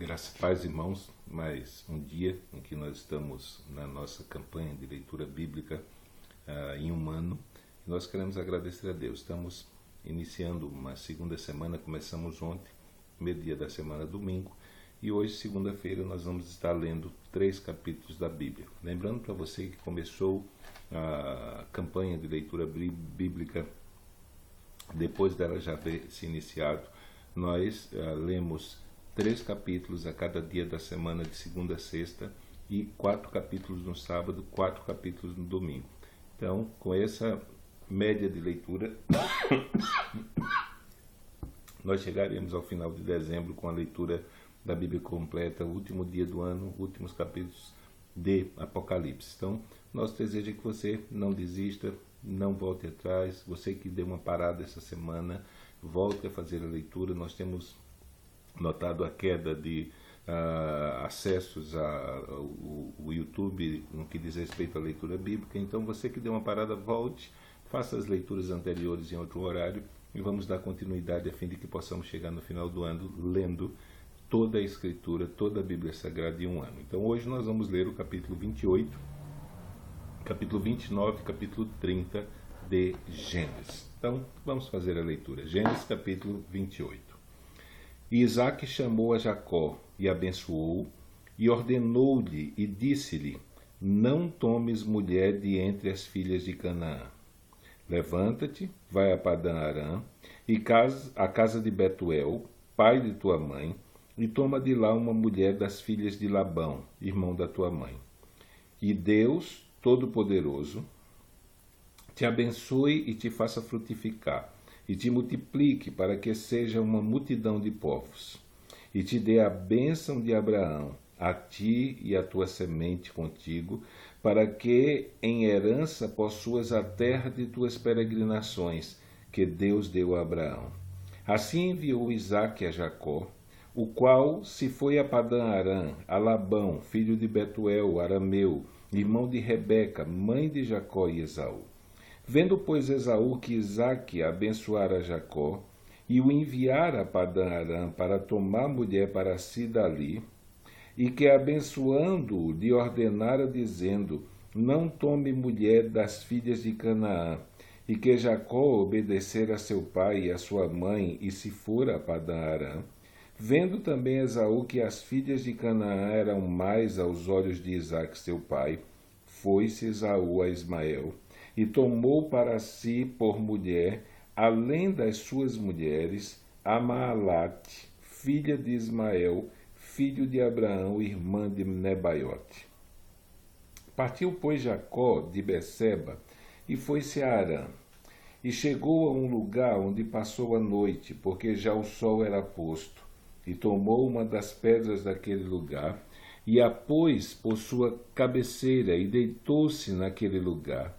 Graças a paz, irmãos, mais um dia em que nós estamos na nossa campanha de leitura bíblica em um ano. Nós queremos agradecer a Deus. Estamos iniciando uma segunda semana, começamos ontem, primeiro dia da semana, domingo, e hoje, segunda-feira, nós vamos estar lendo 3 capítulos da Bíblia. Lembrando para você que começou a campanha de leitura bíblica, depois dela já ter se iniciado, nós lemos 3 capítulos a cada dia da semana, de segunda a sexta, e 4 capítulos no sábado, 4 capítulos no domingo. Então, com essa média de leitura, nós chegaremos ao final de dezembro com a leitura da Bíblia completa, o último dia do ano, últimos capítulos de Apocalipse. Então, nosso desejo é que você não desista, não volte atrás. Você que deu uma parada essa semana, volte a fazer a leitura. Nós temos notado a queda de acessos ao YouTube no que diz respeito à leitura bíblica. Então, você que deu uma parada, volte, faça as leituras anteriores em outro horário e vamos dar continuidade a fim de que possamos chegar no final do ano lendo toda a Escritura, toda a Bíblia Sagrada em um ano. Então, hoje nós vamos ler o capítulo 28, capítulo 29, capítulo 30 de Gênesis. Então, vamos fazer a leitura. Gênesis, capítulo 28. E Isaque chamou a Jacó e abençoou, e ordenou-lhe e disse-lhe: não tomes mulher de entre as filhas de Canaã. Levanta-te, vai a Padã Arã, e à casa de Betuel, pai de tua mãe, e toma de lá uma mulher das filhas de Labão, irmão da tua mãe. E Deus Todo-Poderoso te abençoe e te faça frutificar, e te multiplique para que seja uma multidão de povos, e te dê a bênção de Abraão, a ti e a tua semente contigo, para que em herança possuas a terra de tuas peregrinações, que Deus deu a Abraão. Assim enviou Isaque a Jacó, o qual se foi a Padã Arã, a Labão, filho de Betuel, arameu, irmão de Rebeca, mãe de Jacó e Esaú. Vendo, pois, Esaú que Isaque abençoara Jacó, e o enviara a Padã Arã para tomar mulher para si dali, e que abençoando-o lhe ordenara, dizendo: não tome mulher das filhas de Canaã, e que Jacó obedecera a seu pai e a sua mãe, e se fora a Padã Arã, vendo também Esaú que as filhas de Canaã eram mais aos olhos de Isaque seu pai, foi-se Esaú a Ismael, e tomou para si por mulher, além das suas mulheres, a Maalate, filha de Ismael, filho de Abraão, irmã de Nebaiote. Partiu, pois, Jacó de Beceba, e foi-se a Harã, e chegou a um lugar onde passou a noite, porque já o sol era posto, e tomou uma das pedras daquele lugar, e a pôs por sua cabeceira, e deitou-se naquele lugar.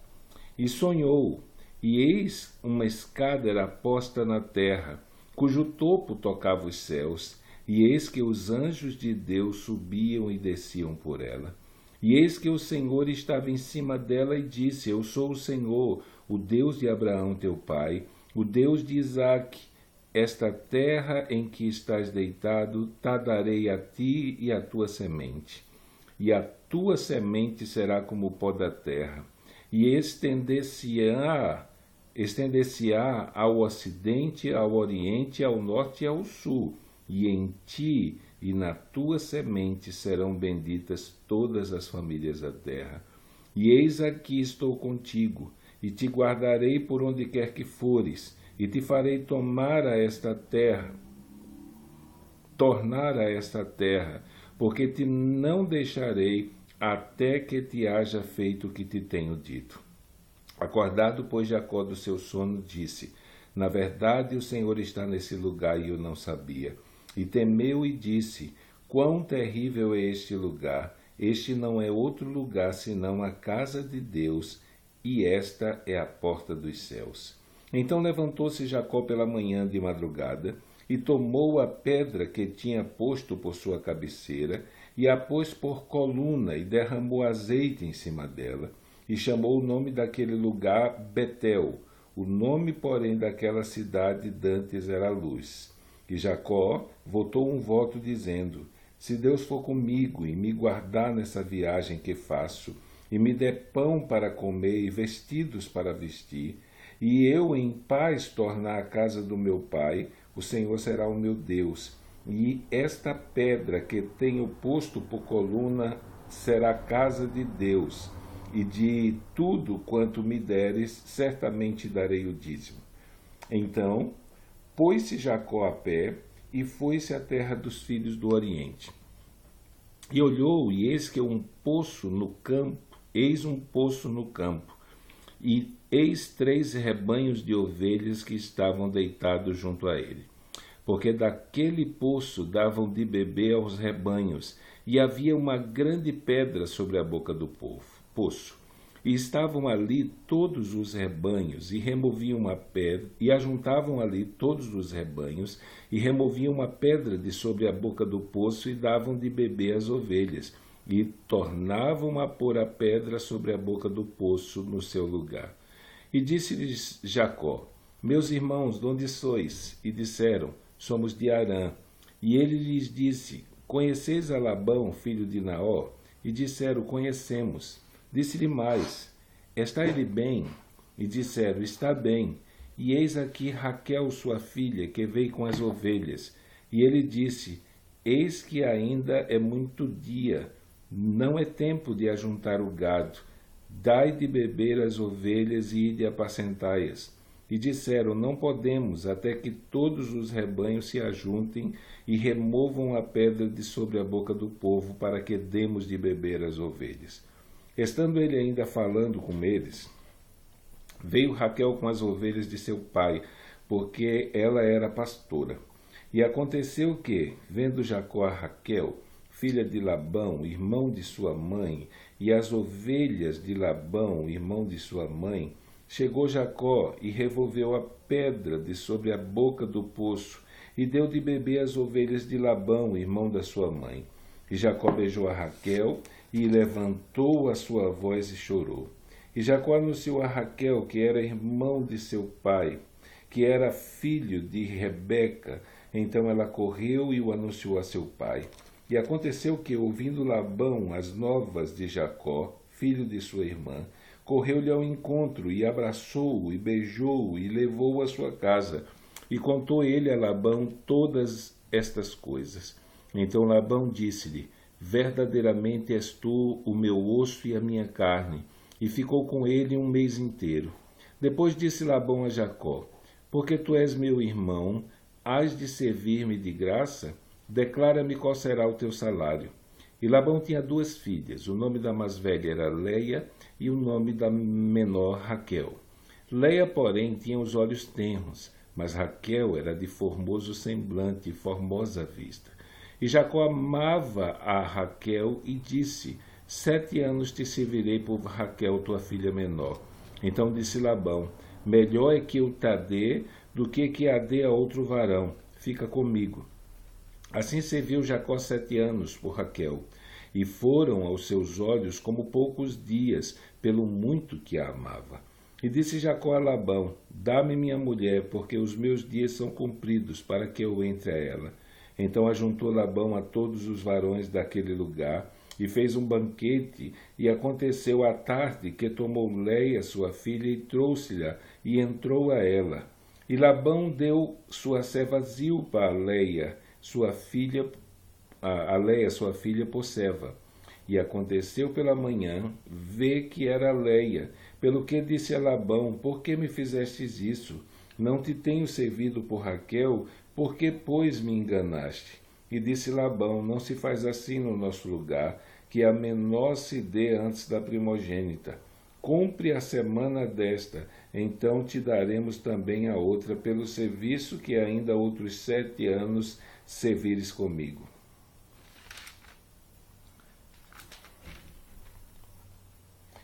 E sonhou, e eis uma escada era posta na terra, cujo topo tocava os céus, e eis que os anjos de Deus subiam e desciam por ela. E eis que o Senhor estava em cima dela e disse: eu sou o Senhor, o Deus de Abraão teu pai, o Deus de Isaque. Esta terra em que estás deitado, ta darei a ti e à tua semente. E a tua semente será como o pó da terra, e estender-se-á ao ocidente, ao oriente, ao norte e ao sul, e em ti e na tua semente serão benditas todas as famílias da terra. E eis aqui estou contigo, e te guardarei por onde quer que fores, e te farei tornar a esta terra, porque te não deixarei até que te haja feito o que te tenho dito. Acordado, pois, Jacó do seu sono, disse: na verdade, o Senhor está nesse lugar e eu não sabia. E temeu e disse: quão terrível é este lugar! Este não é outro lugar senão a casa de Deus, e esta é a porta dos céus. Então levantou-se Jacó pela manhã de madrugada, e tomou a pedra que tinha posto por sua cabeceira, e a pôs por coluna, e derramou azeite em cima dela, e chamou o nome daquele lugar Betel. O nome, porém, daquela cidade dantes era Luz. E Jacó votou um voto dizendo: Se Deus for comigo e me guardar nessa viagem que faço, e me der pão para comer e vestidos para vestir, e eu em paz tornar a casa do meu pai, o Senhor será o meu Deus. E esta pedra que tenho posto por coluna será a casa de Deus, e de tudo quanto me deres, certamente darei o dízimo. Então, pôs-se Jacó a pé, e foi-se à terra dos filhos do Oriente. E olhou, e eis que um poço no campo, e eis 3 rebanhos de ovelhas que estavam deitados junto a ele. Porque daquele poço davam de beber aos rebanhos, e havia uma grande pedra sobre a boca do poço. E estavam ali todos os rebanhos, e removiam uma pedra, e ajuntavam ali todos os rebanhos, e removiam uma pedra de sobre a boca do poço, e davam de beber às ovelhas, e tornavam a pôr a pedra sobre a boca do poço no seu lugar. E disse-lhes Jacó: Meus irmãos, de onde sois? E disseram: Somos de Harã. E ele lhes disse: Conheceis a Labão, filho de Naor? E disseram: Conhecemos. Disse-lhe mais: Está ele bem? E disseram: Está bem. E eis aqui Raquel, sua filha, que veio com as ovelhas. E ele disse: Eis que ainda é muito dia, não é tempo de ajuntar o gado. Dai de beber às ovelhas e ide apacentai-as. E disseram: Não podemos, até que todos os rebanhos se ajuntem e removam a pedra de sobre a boca do povo, para que demos de beber às ovelhas. Estando ele ainda falando com eles, veio Raquel com as ovelhas de seu pai, porque ela era pastora. E aconteceu que, vendo Jacó a Raquel, filha de Labão, irmão de sua mãe, e as ovelhas de Labão, irmão de sua mãe, chegou Jacó e revolveu a pedra de sobre a boca do poço, e deu de beber às ovelhas de Labão, irmão da sua mãe. E Jacó beijou a Raquel, e levantou a sua voz e chorou. E Jacó anunciou a Raquel, que era irmão de seu pai, que era filho de Rebeca. Então ela correu e o anunciou a seu pai. E aconteceu que, ouvindo Labão as novas de Jacó, filho de sua irmã, correu-lhe ao encontro, e abraçou-o, e beijou-o, e levou-o à sua casa. E contou ele a Labão todas estas coisas. Então Labão disse-lhe: Verdadeiramente és tu o meu osso e a minha carne. E ficou com ele 1 mês inteiro. Depois disse Labão a Jacó: Porque tu és meu irmão, hás de servir-me de graça? Declara-me qual será o teu salário. E Labão tinha 2 filhas. O nome da mais velha era Leia, e o nome da menor Raquel. Leia, porém, tinha os olhos tenros, mas Raquel era de formoso semblante e formosa vista. E Jacó amava a Raquel e disse: 7 anos te servirei por Raquel, tua filha menor. Então disse Labão: Melhor é que eu te dê do que a dê a outro varão. Fica comigo. Assim serviu Jacó 7 anos por Raquel, e foram aos seus olhos como poucos dias, pelo muito que a amava. E disse Jacó a Labão: Dá-me minha mulher, porque os meus dias são cumpridos, para que eu entre a ela. Então ajuntou Labão a todos os varões daquele lugar, e fez um banquete, e aconteceu à tarde que tomou Leia, sua filha, e trouxe-lhe, e entrou a ela. E Labão deu sua serva Zilpa a Leia, sua filha, por serva. E aconteceu pela manhã, vê que era Leia, pelo que disse a Labão: Por que me fizestes isso? Não te tenho servido por Raquel, por que, pois, me enganaste? E disse Labão: Não se faz assim no nosso lugar, que a menor se dê antes da primogênita. Cumpre a semana desta, então te daremos também a outra, pelo serviço que ainda outros 7 anos servires comigo.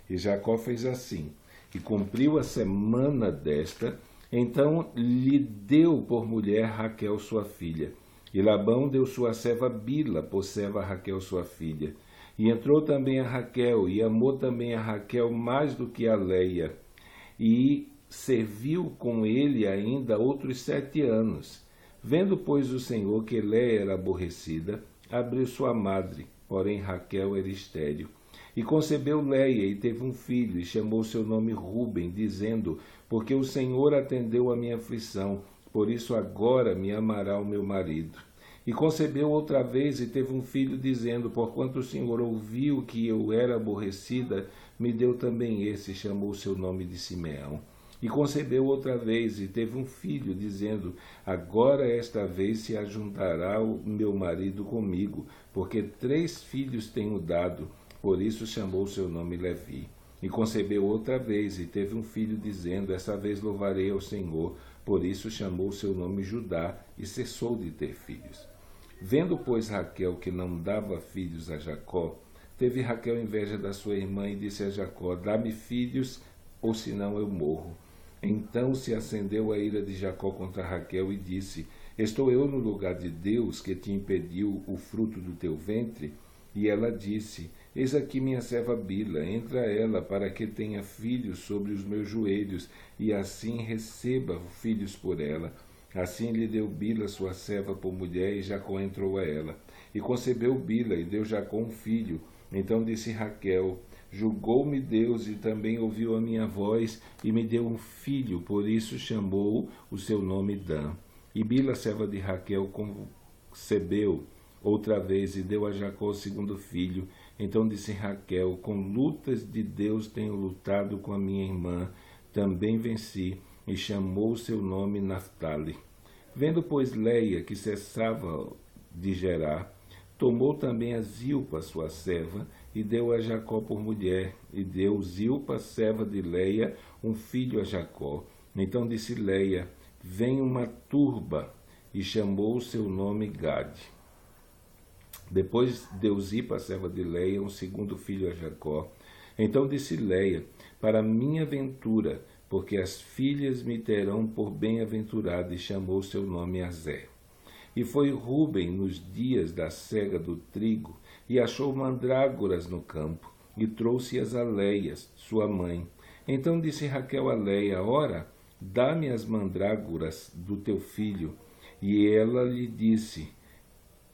E Jacó fez assim, e cumpriu a semana desta, então lhe deu por mulher Raquel sua filha. E Labão deu sua serva Bila por serva a Raquel sua filha. E entrou também a Raquel, e amou também a Raquel mais do que a Leia. E serviu com ele ainda outros 7 anos. Vendo, pois, o Senhor que Leia era aborrecida, abriu sua madre, porém Raquel era estéril. E concebeu Leia e teve um filho, e chamou seu nome Ruben, dizendo: porque o Senhor atendeu a minha aflição, por isso agora me amará o meu marido. E concebeu outra vez e teve um filho, dizendo: porquanto o Senhor ouviu que eu era aborrecida, me deu também esse, e chamou seu nome de Simeão. E concebeu outra vez e teve um filho, dizendo: agora esta vez se ajuntará o meu marido comigo, porque 3 filhos tenho dado, por isso chamou seu nome Levi. E concebeu outra vez e teve um filho, dizendo: esta vez louvarei ao Senhor, por isso chamou seu nome Judá, e cessou de ter filhos. Vendo, pois, Raquel que não dava filhos a Jacó, teve Raquel inveja da sua irmã e disse a Jacó: dá-me filhos, ou senão eu morro. Então se acendeu a ira de Jacó contra Raquel e disse: estou eu no lugar de Deus que te impediu o fruto do teu ventre? E ela disse: eis aqui minha serva Bila, entra ela para que tenha filhos sobre os meus joelhos, e assim receba filhos por ela. Assim lhe deu Bila sua serva por mulher, e Jacó entrou a ela. E concebeu Bila, e deu Jacó um filho. Então disse Raquel: julgou-me Deus, e também ouviu a minha voz, e me deu um filho, por isso chamou o seu nome Dan. E Bila, serva de Raquel, concebeu outra vez, e deu a Jacó o segundo filho. Então disse Raquel: com lutas de Deus tenho lutado com a minha irmã, também venci, e chamou o seu nome Naftali. Vendo, pois, Leia que cessava de gerar, tomou também a Zilpa, sua serva, e deu a Jacó por mulher, e deu Zilpa, serva de Leia, um filho a Jacó. Então disse Leia: vem uma turba, e chamou o seu nome Gade. Depois deu Zilpa, serva de Leia, um segundo filho a Jacó. Então disse Leia: para minha ventura, porque as filhas me terão por bem-aventurada, e chamou seu nome Azé. E foi Ruben nos dias da cega do trigo, e achou mandrágoras no campo, e trouxe-as a Leia, sua mãe. Então disse Raquel a Leia: ora, dá-me as mandrágoras do teu filho. E ela lhe disse: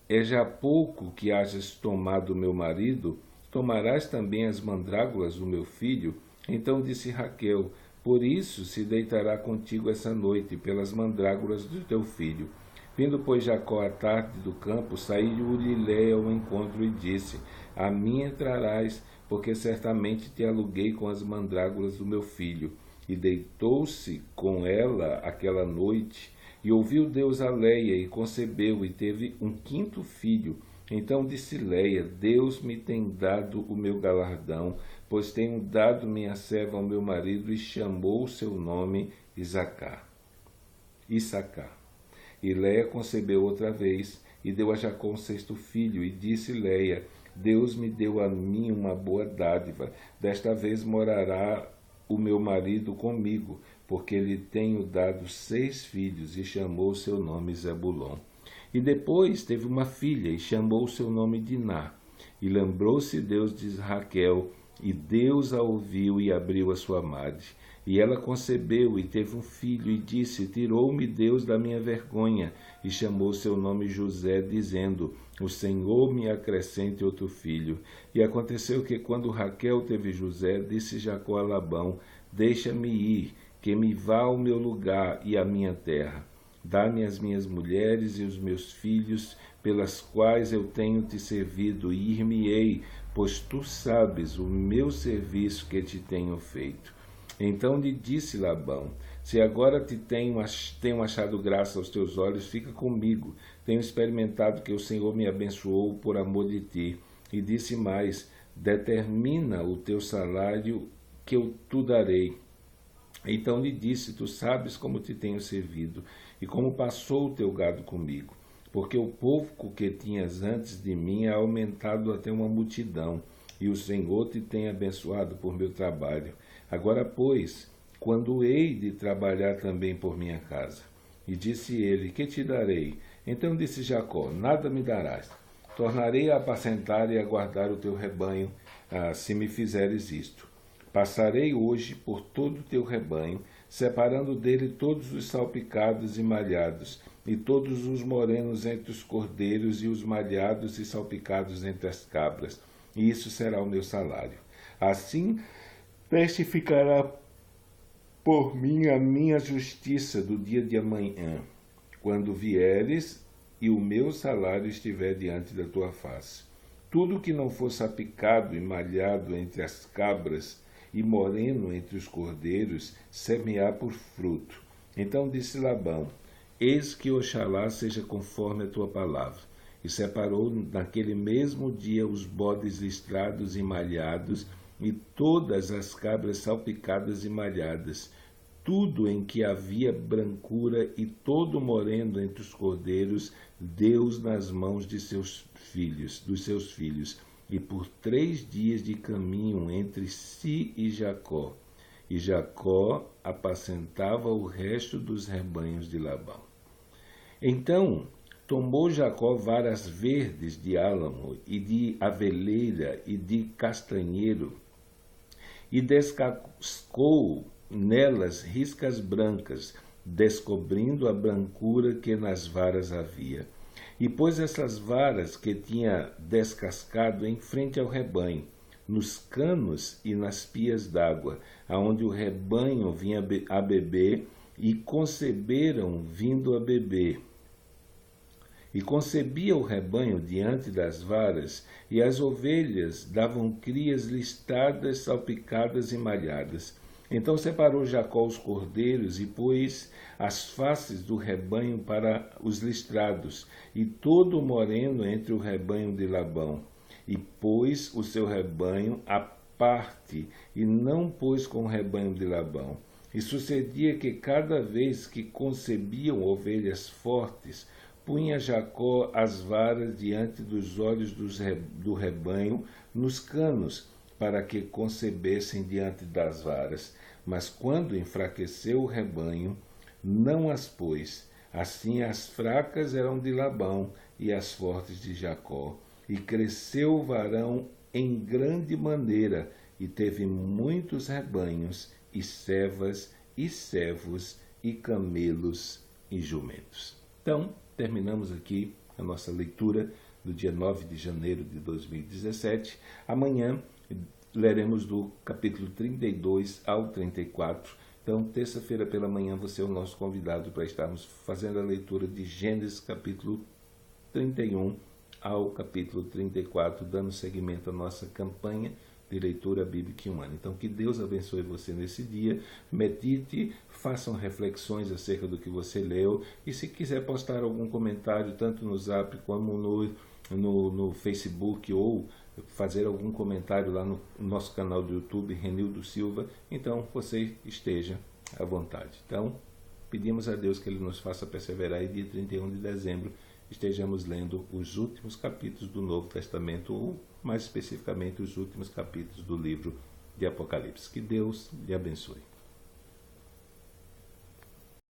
é já pouco que hajas tomado meu marido? Tomarás também as mandrágoras do meu filho? Então disse Raquel: por isso se deitará contigo essa noite, pelas mandrágoras do teu filho. Vindo, pois, Jacó à tarde do campo, saiu-lhe Leia ao encontro e disse: a mim entrarás, porque certamente te aluguei com as mandrágoras do meu filho. E deitou-se com ela aquela noite, e ouviu Deus a Leia, e concebeu, e teve um 5º filho. Então disse Leia: Deus me tem dado o meu galardão, pois tenho dado minha serva ao meu marido, e chamou o seu nome Issacar. E Leia concebeu outra vez, e deu a Jacó um 6º filho, e disse Leia: Deus me deu a mim uma boa dádiva, desta vez morará o meu marido comigo, porque lhe tenho dado 6 filhos, e chamou seu nome Zebulon. E depois teve uma filha, e chamou seu nome Diná. E lembrou-se Deus de Raquel, e Deus a ouviu e abriu a sua madre. E ela concebeu e teve um filho, e disse: tirou-me Deus da minha vergonha, e chamou seu nome José, dizendo: o Senhor me acrescente outro filho. E aconteceu que, quando Raquel teve José, disse Jacó a Labão: deixa-me ir, que me vá ao meu lugar e à minha terra. Dá-me as minhas mulheres e os meus filhos, pelas quais eu tenho te servido, e ir-me-ei, pois tu sabes o meu serviço que te tenho feito. Então lhe disse Labão: se agora tenho achado graça aos teus olhos, fica comigo. Tenho experimentado que o Senhor me abençoou por amor de ti. E disse mais: determina o teu salário, que eu te darei. Então lhe disse: tu sabes como te tenho servido, e como passou o teu gado comigo, porque o pouco que tinhas antes de mim é aumentado até uma multidão, e o Senhor te tem abençoado por meu trabalho. Agora, pois, quando hei de trabalhar também por minha casa? E disse ele: que te darei? Então disse Jacó: nada me darás. Tornarei a apacentar e a guardar o teu rebanho, se me fizeres isto. Passarei hoje por todo o teu rebanho, separando dele todos os salpicados e malhados, e todos os morenos entre os cordeiros, e os malhados e salpicados entre as cabras. E isso será o meu salário. Assim testificará por mim a minha justiça do dia de amanhã, quando vieres e o meu salário estiver diante da tua face. Tudo que não for salpicado e malhado entre as cabras e moreno entre os cordeiros, semear por fruto. Então disse Labão: eis que Oxalá seja conforme a tua palavra. E separou naquele mesmo dia os bodes listrados e malhados, e todas as cabras salpicadas e malhadas, tudo em que havia brancura, e todo moreno entre os cordeiros, deu-os nas mãos de seus filhos, e por 3 dias de caminho entre si e Jacó. E Jacó apacentava o resto dos rebanhos de Labão. Então tomou Jacó varas verdes de álamo, e de aveleira, e de castanheiro, e descascou nelas riscas brancas, descobrindo a brancura que nas varas havia. E pôs essas varas que tinha descascado em frente ao rebanho, nos canos e nas pias d'água, aonde o rebanho vinha a beber, e conceberam vindo a beber. E concebia o rebanho diante das varas, e as ovelhas davam crias listadas, salpicadas e malhadas. Então separou Jacó os cordeiros, e pôs as faces do rebanho para os listrados, e todo o moreno entre o rebanho de Labão. E pôs o seu rebanho à parte, e não pôs com o rebanho de Labão. E sucedia que cada vez que concebiam ovelhas fortes, punha Jacó as varas diante dos olhos do rebanho nos canos, para que concebessem diante das varas. Mas quando enfraqueceu o rebanho, não as pôs. Assim as fracas eram de Labão e as fortes de Jacó. E cresceu o varão em grande maneira, e teve muitos rebanhos, e servas, e servos, e camelos, e jumentos. Então, terminamos aqui a nossa leitura do dia 9 de janeiro de 2017. Amanhã leremos do capítulo 32 ao 34. Então, terça-feira pela manhã, você é o nosso convidado para estarmos fazendo a leitura de Gênesis capítulo 31 ao capítulo 34, dando seguimento à nossa campanha de leitura bíblica em um ano. Então, que Deus abençoe você nesse dia, medite, façam reflexões acerca do que você leu, e se quiser postar algum comentário, tanto no Zap como no Facebook, ou fazer algum comentário lá no nosso canal do YouTube, Renildo Silva, então você esteja à vontade. Então, pedimos a Deus que Ele nos faça perseverar, e dia 31 de dezembro estejamos lendo os últimos capítulos do Novo Testamento, ou mais especificamente os últimos capítulos do livro de Apocalipse. Que Deus lhe abençoe.